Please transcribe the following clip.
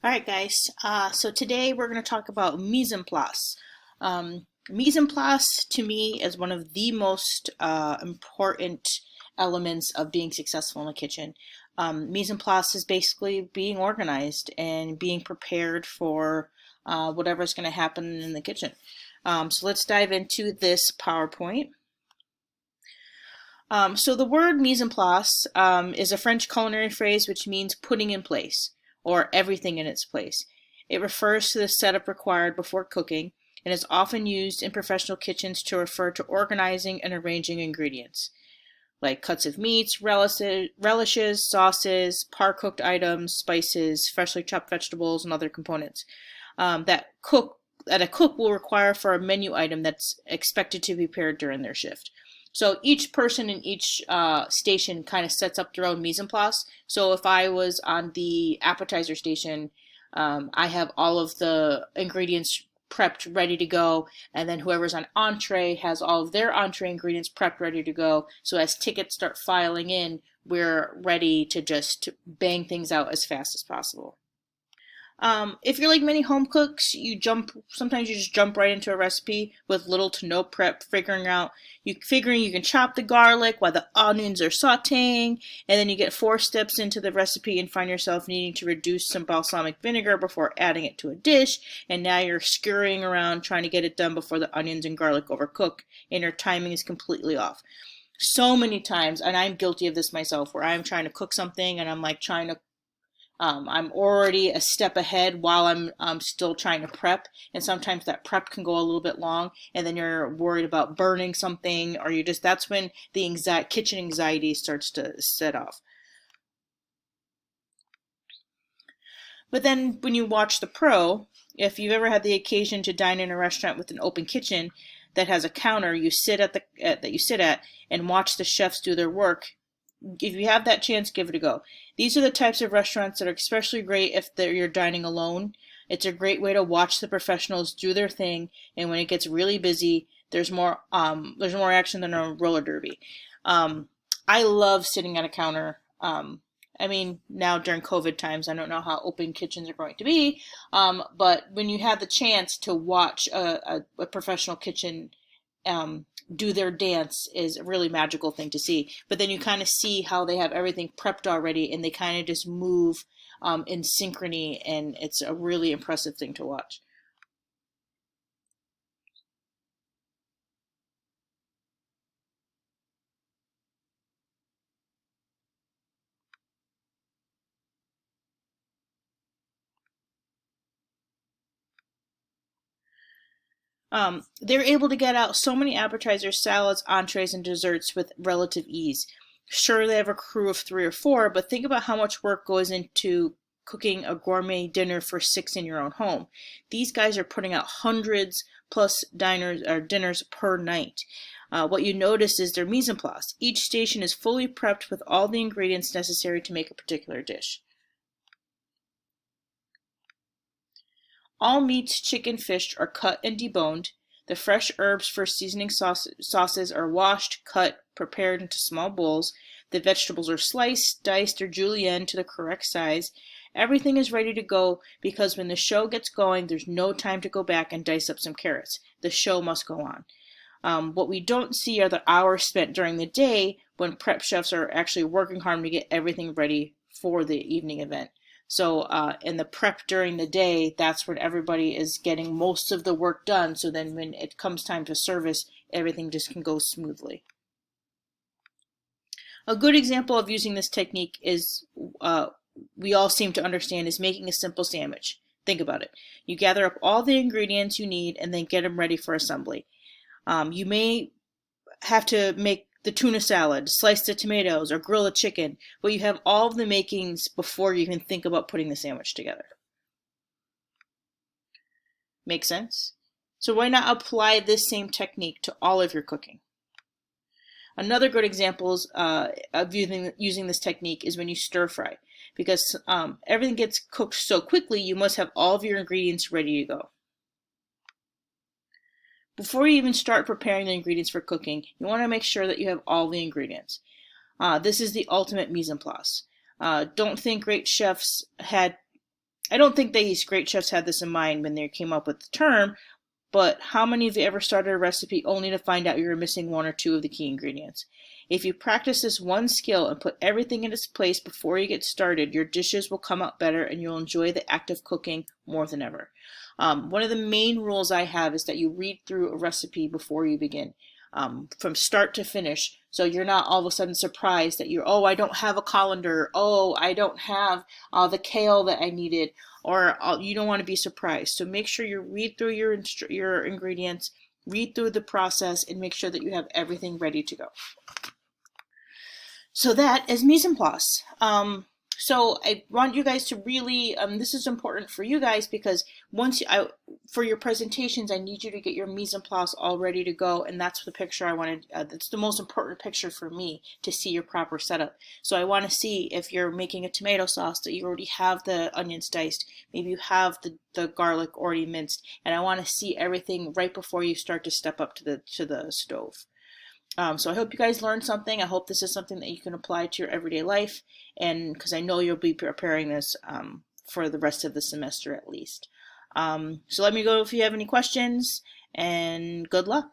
All right, guys. So today we're going to talk about mise en place. Mise en place to me is one of the most important elements of being successful in the kitchen. Mise en place is basically being organized and being prepared for whatever's going to happen in the kitchen. So let's dive into this PowerPoint. So the word mise en place is a French culinary phrase which means putting in place or everything in its place. It refers to the setup required before cooking and is often used in professional kitchens to refer to organizing and arranging ingredients like cuts of meats, relishes, sauces, par-cooked items, spices, freshly chopped vegetables, and other components that a cook will require for a menu item that's expected to be prepared during their shift. So each person in each station kind of sets up their own mise en place. So if I was on the appetizer station, I have all of the ingredients prepped, ready to go, and then whoever's on entree has all of their entree ingredients prepped, ready to go. So as tickets start filing in, we're ready to just bang things out as fast as possible. If you're like many home cooks, sometimes you just jump right into a recipe with little to no prep, figuring you can chop the garlic while the onions are sauteing, and then you get 4 steps into the recipe and find yourself needing to reduce some balsamic vinegar before adding it to a dish, and now you're scurrying around trying to get it done before the onions and garlic overcook, and your timing is completely off. So many times, and I'm guilty of this myself, where I'm trying to cook something and I'm like I'm already a step ahead while I'm still trying to prep, and sometimes that prep can go a little bit long, and then you're worried about burning something, or that's when the kitchen anxiety starts to set off. But then when you watch the pro, if you've ever had the occasion to dine in a restaurant with an open kitchen that has a counter that you sit at and watch the chefs do their work, if you have that chance, give it a go. These are the types of restaurants that are especially great if you're dining alone. It's a great way to watch the professionals do their thing, and when it gets really busy, there's more action than a roller derby. I love sitting at a counter. Now during COVID times, I don't know how open kitchens are going to be, but when you have the chance to watch a professional kitchen do their dance is a really magical thing to see. But then you kind of see how they have everything prepped already and they kind of just move in synchrony, and it's a really impressive thing to watch. They're able to get out so many appetizers, salads, entrees, and desserts with relative ease. Sure, they have a crew of 3 or 4, but think about how much work goes into cooking a gourmet dinner for 6 in your own home. These guys are putting out hundreds plus dinners per night. What you notice is their mise en place. Each station is fully prepped with all the ingredients necessary to make a particular dish. All meats, chicken, fish are cut and deboned. The fresh herbs for seasoning sauces are washed, cut, prepared into small bowls. The vegetables are sliced, diced, or julienne to the correct size. Everything is ready to go because when the show gets going, there's no time to go back and dice up some carrots. The show must go on. What we don't see are the hours spent during the day when prep chefs are actually working hard to get everything ready for the evening event. So in the prep during the day, that's when everybody is getting most of the work done. So then when it comes time to service, everything just can go smoothly. A good example of using this technique is we all seem to understand is making a simple sandwich. Think about it. You gather up all the ingredients you need and then get them ready for assembly. You may have to make the tuna salad, slice the tomatoes, or grill a chicken, but you have all of the makings before you even think about putting the sandwich together. Make sense? So why not apply this same technique to all of your cooking? Another good example of using this technique is when you stir fry, because everything gets cooked so quickly, you must have all of your ingredients ready to go. Before you even start preparing the ingredients for cooking, you want to make sure that you have all the ingredients. This is the ultimate mise en place. Don't think great chefs had I don't think these great chefs had this in mind when they came up with the term, but how many of you ever started a recipe only to find out you were missing one or two of the key ingredients? If you practice this one skill and put everything in its place before you get started, your dishes will come out better and you'll enjoy the act of cooking more than ever. One of the main rules I have is that you read through a recipe before you begin, from start to finish. So you're not all of a sudden surprised that oh, I don't have a colander. Oh, I don't have the kale that I needed. Or you don't want to be surprised. So make sure you read through your ingredients, read through the process, and make sure that you have everything ready to go. So that is mise en place. So I want you guys to really, this is important for you guys because for your presentations, I need you to get your mise en place all ready to go, and that's the picture I wanted. That's the most important picture for me to see your proper setup. So I want to see if you're making a tomato sauce that you already have the onions diced, maybe you have the garlic already minced, and I want to see everything right before you start to step up to the stove. So I hope you guys learned something. I hope this is something that you can apply to your everyday life, and because I know you'll be preparing this for the rest of the semester at least. So let me know if you have any questions, and good luck.